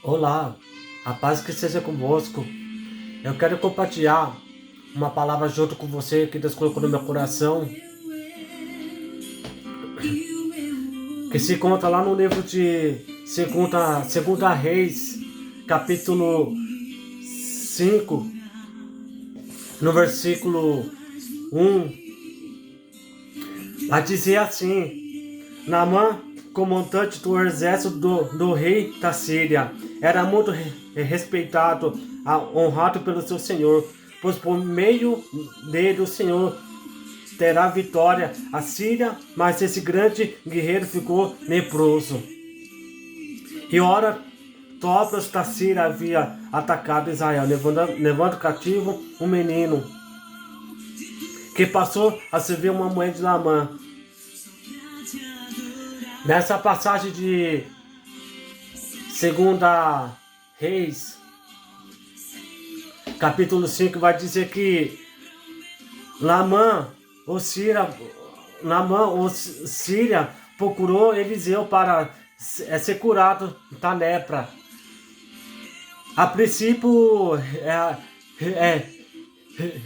Olá, a paz que seja convosco. Eu quero compartilhar uma palavra junto com você que Deus colocou no meu coração, que se conta lá no livro de Segunda Reis, capítulo 5, no versículo 1, vai dizer assim: Naamã, comandante do exército do rei da Síria, era muito respeitado, honrado pelo seu senhor, pois por meio dele o Senhor terá vitória a Síria, mas esse grande guerreiro ficou leproso. E ora, tropas da Síria havia atacado Israel, levando cativo um menino, que passou a servir uma mulher de Naamã. Nessa passagem de Segunda Reis, capítulo 5, vai dizer que Naamã, o Síria procurou Eliseu para ser curado da lepra. A princípio,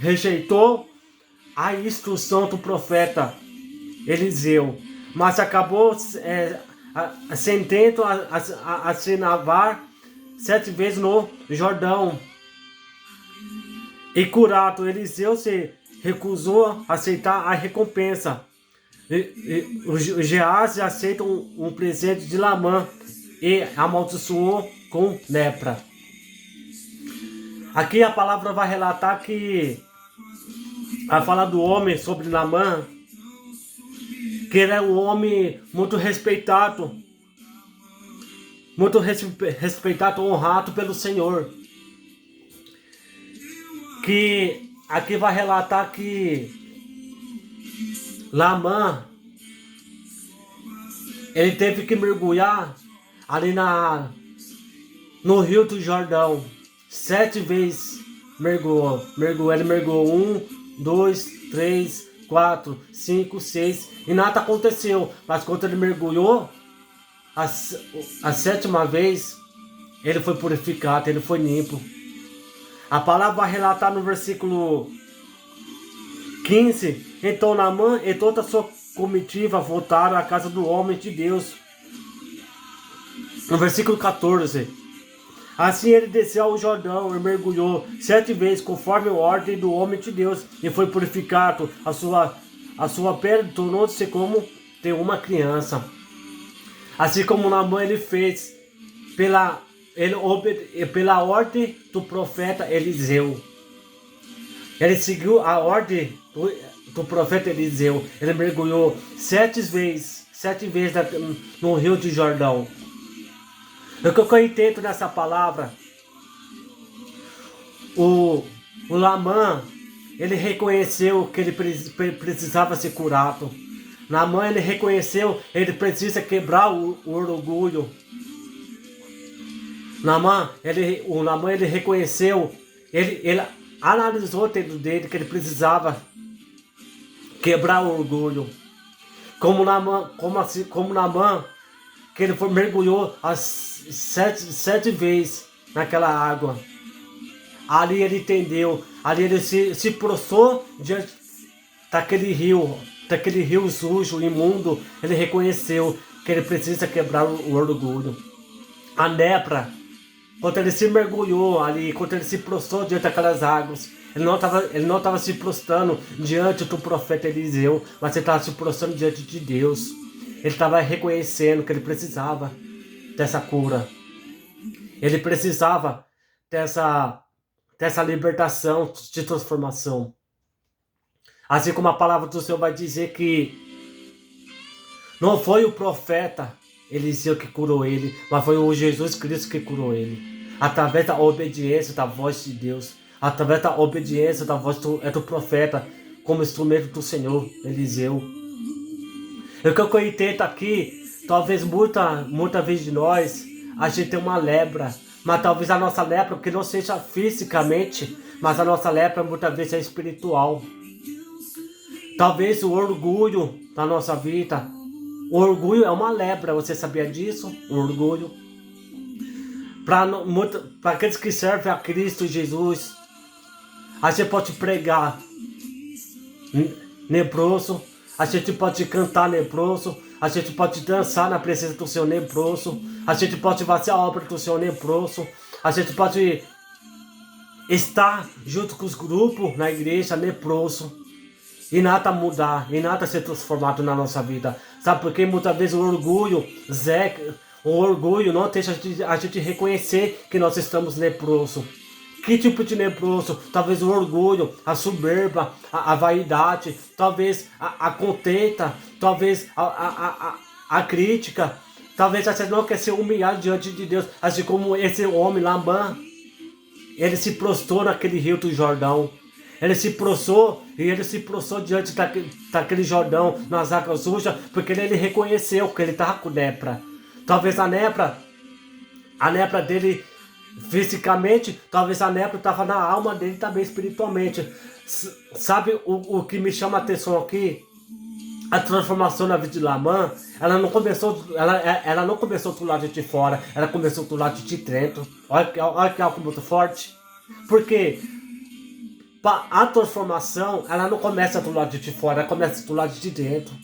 rejeitou a instrução do profeta Eliseu, mas acabou sentendo a se lavar 7 vezes no Jordão. E curado, Eliseu se recusou a aceitar a recompensa. O Geazi aceita um presente de Naamã e amaldiçoou com lepra. Aqui a palavra vai relatar que a fala do homem sobre Naamã, que ele é um homem muito respeitado, honrado pelo Senhor. Que aqui vai relatar que Naamã, ele teve que mergulhar ali no Rio do Jordão. 7 vezes mergulhou. Ele mergulhou 1, 2, 3, 4, 5, 6 e nada aconteceu. Mas quando ele mergulhou a 7ª vez, ele foi purificado, ele foi limpo. A palavra vai relatar no versículo 15: Então Naamã e toda a sua comitiva voltaram à casa do homem de Deus. No versículo 14: Assim ele desceu ao Jordão e mergulhou 7 vezes, conforme a ordem do homem de Deus, e foi purificado. A sua pele tornou-se como de uma criança. Assim como Naamã ele fez pela ordem do profeta Eliseu. Ele seguiu a ordem do profeta Eliseu. Ele mergulhou 7 vezes no Rio de Jordão. O que eu entendo nessa palavra, o Naamã, ele reconheceu que ele precisava ser curado. Naamã, ele reconheceu, ele precisa quebrar o orgulho. O Naamã, ele reconheceu, ele analisou dentro dele que ele precisava quebrar o orgulho. Como Naamã, que ele mergulhou as 7 vezes naquela água. Ali ele entendeu, ali ele se prostrou diante daquele rio sujo, imundo. Ele reconheceu que ele precisa quebrar o orgulho. A lepra, quando ele se mergulhou ali, quando ele se prostrou diante daquelas águas, ele não estava se prostrando diante do profeta Eliseu, mas ele estava se prostrando diante de Deus. Ele estava reconhecendo que ele precisava dessa cura. Ele precisava dessa libertação, de transformação. Assim como a palavra do Senhor vai dizer que não foi o profeta Eliseu que curou ele, mas foi o Jesus Cristo que curou ele. Através da obediência da voz de Deus, através da obediência da voz do profeta, como instrumento do Senhor Eliseu. O que eu entendo aqui, talvez muita vez de nós, a gente tem uma lepra, mas talvez a nossa lepra, que não seja fisicamente, mas a nossa lepra muitas vezes é espiritual. Talvez o orgulho da nossa vida. O orgulho é uma lepra, você sabia disso? O orgulho. Para aqueles que servem a Cristo Jesus, a gente pode pregar leproso, a gente pode cantar leproso, a gente pode dançar na presença do Senhor leproso, a gente pode fazer a obra do Senhor leproso, a gente pode estar junto com os grupos na igreja leproso, e nada mudar, e nada ser transformado na nossa vida. Sabe por quê? Muitas vezes o orgulho não deixa a gente reconhecer que nós estamos leproso. Que tipo de leproso? Talvez o orgulho, a soberba, a vaidade, talvez a contenta, talvez a crítica. Talvez a gente não quer ser humilhado diante de Deus, assim como esse homem Labã. Ele se prostrou naquele rio do Jordão. Ele se prostrou diante daquele Jordão, nas águas sujas, porque ele reconheceu que ele estava com lepra. Talvez a lepra dele fisicamente, talvez a lepra estava na alma dele também espiritualmente. Sabe o que me chama a atenção aqui? A transformação na vida de Labã, ela não começou do lado de fora, ela começou do lado de dentro. Olha que algo muito forte. Porque a transformação, ela não começa do lado de fora, ela começa do lado de dentro.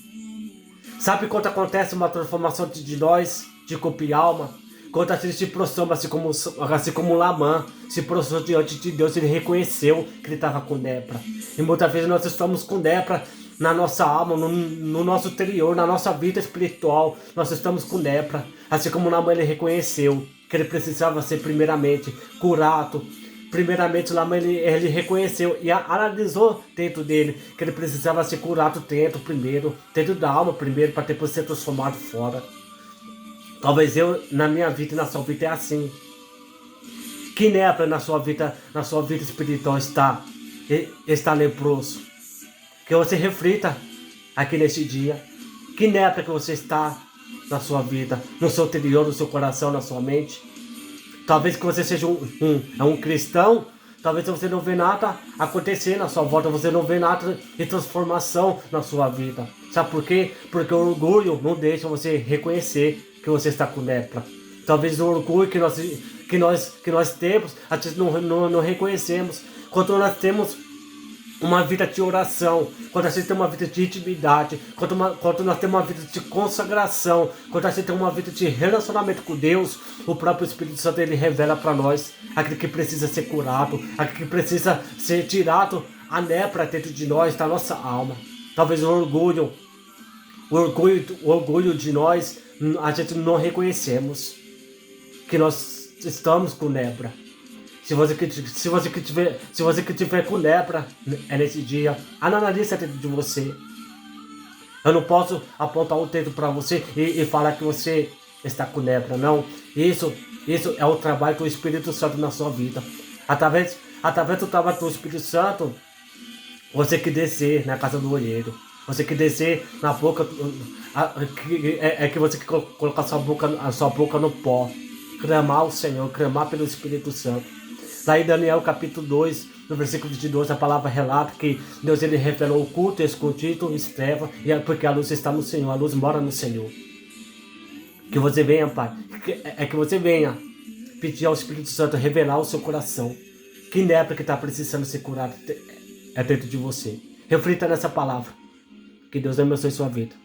Sabe quando acontece uma transformação de nós, de corpo e alma? Quando a gente se prostrou, assim como Labã se prostrou diante de Deus, ele reconheceu que ele estava com lepra. E muitas vezes nós estamos com lepra na nossa alma, no nosso interior, na nossa vida espiritual. Nós estamos com lepra. Assim como Labã ele reconheceu que ele precisava ser primeiramente curado. Primeiramente, Labã ele reconheceu e analisou dentro dele que ele precisava ser curado dentro da alma primeiro, para depois ser transformado fora. Talvez na minha vida e na sua vida é assim. Que lepra na sua vida espiritual está leproso? Que você reflita aqui neste dia. Que lepra que você está na sua vida, no seu interior, no seu coração, na sua mente? Talvez que você seja um cristão, talvez você não vê nada acontecer na sua volta, você não vê nada de transformação na sua vida. Sabe por quê? Porque o orgulho não deixa você reconhecer que você está com lepra. Talvez o orgulho que nós temos, a gente não reconhecemos. Quando nós temos uma vida de oração, quando a gente tem uma vida de intimidade, quando nós temos uma vida de consagração, quando a gente tem uma vida de relacionamento com Deus, o próprio Espírito Santo ele revela para nós aquilo que precisa ser curado, aquilo que precisa ser tirado, a lepra dentro de nós, da nossa alma. Talvez o orgulho de nós, a gente não reconhecemos que nós estamos com lepra. Se você que tiver com lepra nesse dia, analise dentro de você. Eu não posso apontar o dedo para você e falar que você está com lepra, não. Isso é o trabalho do Espírito Santo na sua vida. Através do trabalho do Espírito Santo, você que descer na casa do olheiro, você que descer na boca, que você que colocar a sua boca no pó, clamar ao Senhor, clamar pelo Espírito Santo. Lá em Daniel capítulo 2, no versículo 22, a palavra relata que Deus ele revelou o culto escondido, trevas, e porque a luz está no Senhor, a luz mora no Senhor. Que você venha, Pai, que você venha pedir ao Espírito Santo revelar o seu coração. Que lepra que está precisando ser curado é dentro de você. Reflita nessa palavra. Que Deus abençoe sua vida.